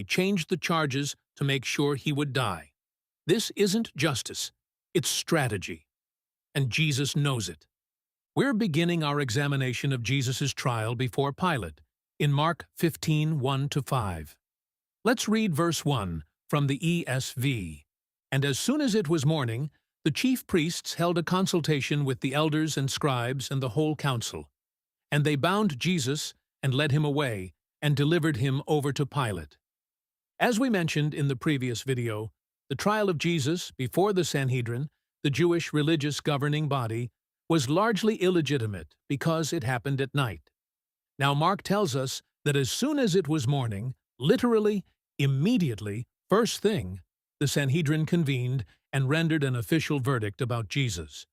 They changed the charges to make sure he would die. This isn't justice, it's strategy. And Jesus knows it. We're beginning our examination of Jesus' trial before Pilate in Mark 15, 1-5. Let's read verse 1 from the ESV. And as soon as it was morning, the chief priests held a consultation with the elders and scribes and the whole council. And they bound Jesus and led him away and delivered him over to Pilate. As we mentioned in the previous video, the trial of Jesus before the Sanhedrin, the Jewish religious governing body, was largely illegitimate because it happened at night. Now Mark tells us that as soon as it was morning, literally, immediately, first thing, the Sanhedrin convened and rendered an official verdict about Jesus.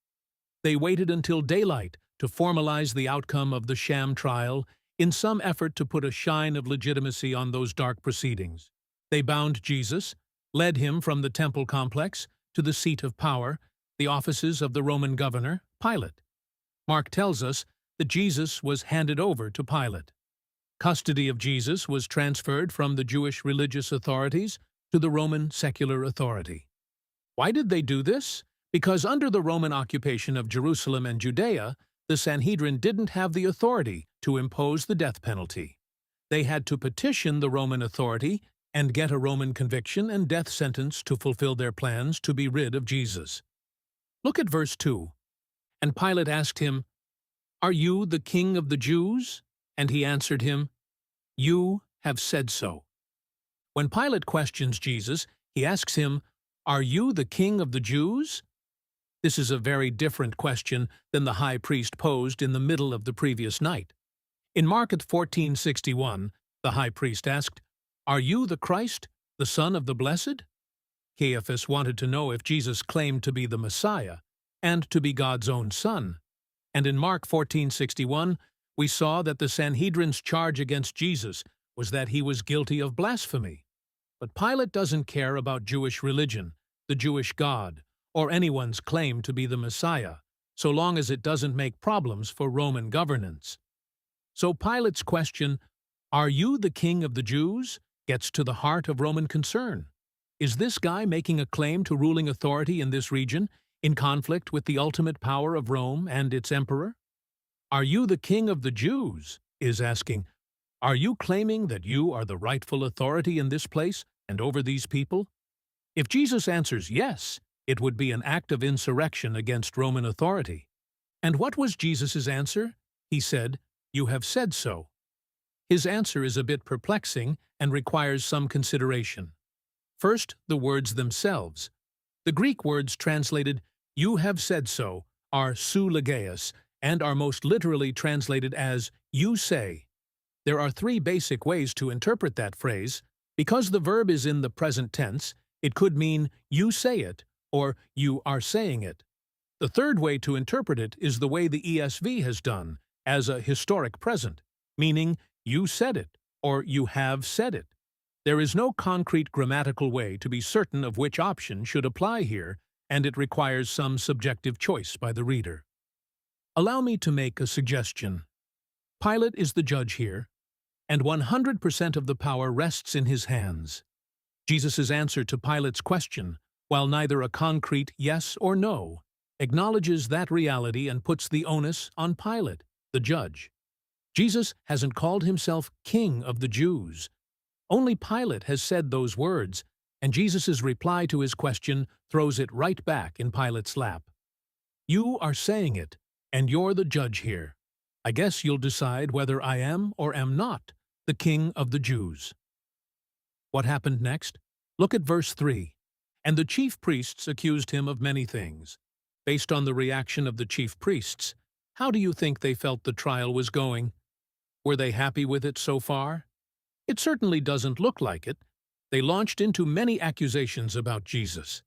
They waited until daylight to formalize the outcome of the sham trial in some effort to put a shine of legitimacy on those dark proceedings. They bound Jesus, led him from the temple complex to the seat of power, the offices of the Roman governor, Pilate. Mark tells us that Jesus was handed over to Pilate. Custody of Jesus was transferred from the Jewish religious authorities to the Roman secular authority. Why did they do this? Because under the Roman occupation of Jerusalem and Judea, the Sanhedrin didn't have the authority to impose the death penalty. They had to petition the Roman authority and get a Roman conviction and death sentence to fulfill their plans to be rid of Jesus. Look at verse 2. And Pilate asked him, "Are you the king of the Jews?" And he answered him, "You have said so." When Pilate questions Jesus, he asks him, "Are you the king of the Jews?" This is a very different question than the high priest posed in the middle of the previous night. In Mark 14:61, the high priest asked, "Are you the Christ, the Son of the Blessed?" Caiaphas wanted to know if Jesus claimed to be the Messiah and to be God's own Son. And in Mark 14:61, we saw that the Sanhedrin's charge against Jesus was that he was guilty of blasphemy. But Pilate doesn't care about Jewish religion, the Jewish God, or anyone's claim to be the Messiah, so long as it doesn't make problems for Roman governance. So Pilate's question, "Are you the king of the Jews?" gets to the heart of Roman concern. Is this guy making a claim to ruling authority in this region, in conflict with the ultimate power of Rome and its emperor? "Are you the king of the Jews?" is asking, are you claiming that you are the rightful authority in this place and over these people? If Jesus answers yes, it would be an act of insurrection against Roman authority. And what was Jesus' answer? He said, "You have said so." His answer is a bit perplexing and requires some consideration. First, the words themselves. The Greek words translated, "you have said so," are sou legeus and are most literally translated as, "you say." There are three basic ways to interpret that phrase. Because the verb is in the present tense, it could mean, "you say it," or "you are saying it." The third way to interpret it is the way the ESV has done, as a historic present, meaning, "you said it," or "you have said it." There is no concrete grammatical way to be certain of which option should apply here, and it requires some subjective choice by the reader. Allow me to make a suggestion. Pilate is the judge here, and 100% of the power rests in his hands. Jesus' answer to Pilate's question, while neither a concrete yes or no, acknowledges that reality and puts the onus on Pilate, the judge. Jesus hasn't called himself King of the Jews. Only Pilate has said those words, and Jesus' reply to his question throws it right back in Pilate's lap. You are saying it, and you're the judge here. I guess you'll decide whether I am or am not the King of the Jews. What happened next? Look at verse 3. And the chief priests accused him of many things. Based on the reaction of the chief priests, how do you think they felt the trial was going? Were they happy with it so far? It certainly doesn't look like it. They launched into many accusations about Jesus.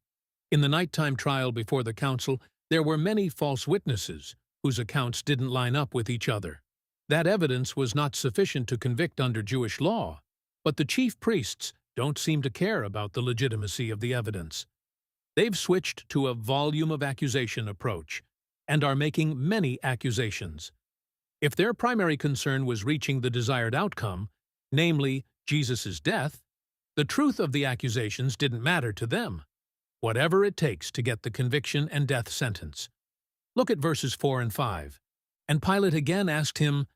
In the nighttime trial before the council, there were many false witnesses whose accounts didn't line up with each other. That evidence was not sufficient to convict under Jewish law, but the chief priests don't seem to care about the legitimacy of the evidence. They've switched to a volume of accusation approach and are making many accusations. If their primary concern was reaching the desired outcome, namely Jesus' death, The truth of the accusations didn't matter to them. Whatever it takes to get the conviction and death sentence. Look at verses 4 and 5. And Pilate again asked him,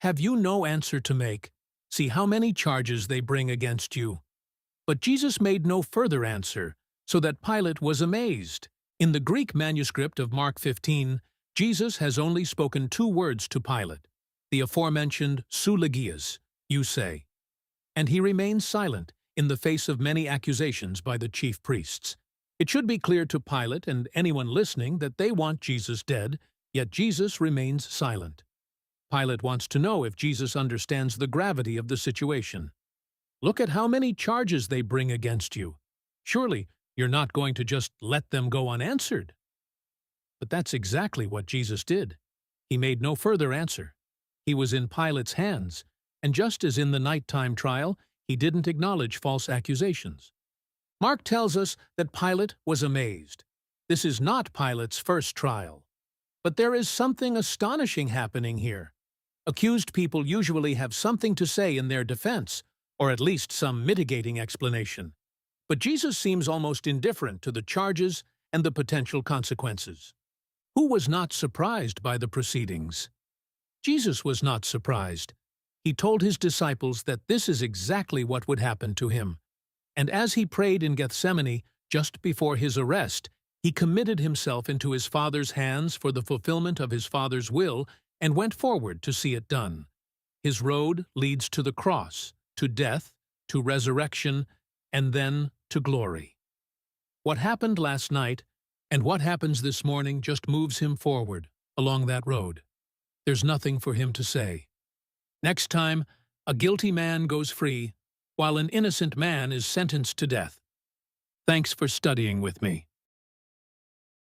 "Have you no answer to make? See how many charges they bring against you." But Jesus made no further answer, so that Pilate was amazed. In the Greek manuscript of Mark 15, Jesus has only spoken 2 words to Pilate, the aforementioned "soulegias," you say. And he remains silent in the face of many accusations by the chief priests. It should be clear to Pilate and anyone listening that they want Jesus dead, yet Jesus remains silent. Pilate wants to know if Jesus understands the gravity of the situation. Look at how many charges they bring against you. Surely you're not going to just let them go unanswered. But that's exactly what Jesus did. He made no further answer. He was in Pilate's hands, and just as in the nighttime trial, he didn't acknowledge false accusations. Mark tells us that Pilate was amazed. This is not Pilate's first trial. But there is something astonishing happening here. Accused people usually have something to say in their defense, or at least some mitigating explanation. But Jesus seems almost indifferent to the charges and the potential consequences. Who was not surprised by the proceedings? Jesus was not surprised. He told his disciples that this is exactly what would happen to him. And as he prayed in Gethsemane just before his arrest, he committed himself into his Father's hands for the fulfillment of his Father's will and went forward to see it done. His road leads to the cross, to death, to resurrection, and then to glory. What happened last night and what happens this morning just moves him forward along that road. There's nothing for him to say. Next time, a guilty man goes free, while an innocent man is sentenced to death. Thanks for studying with me.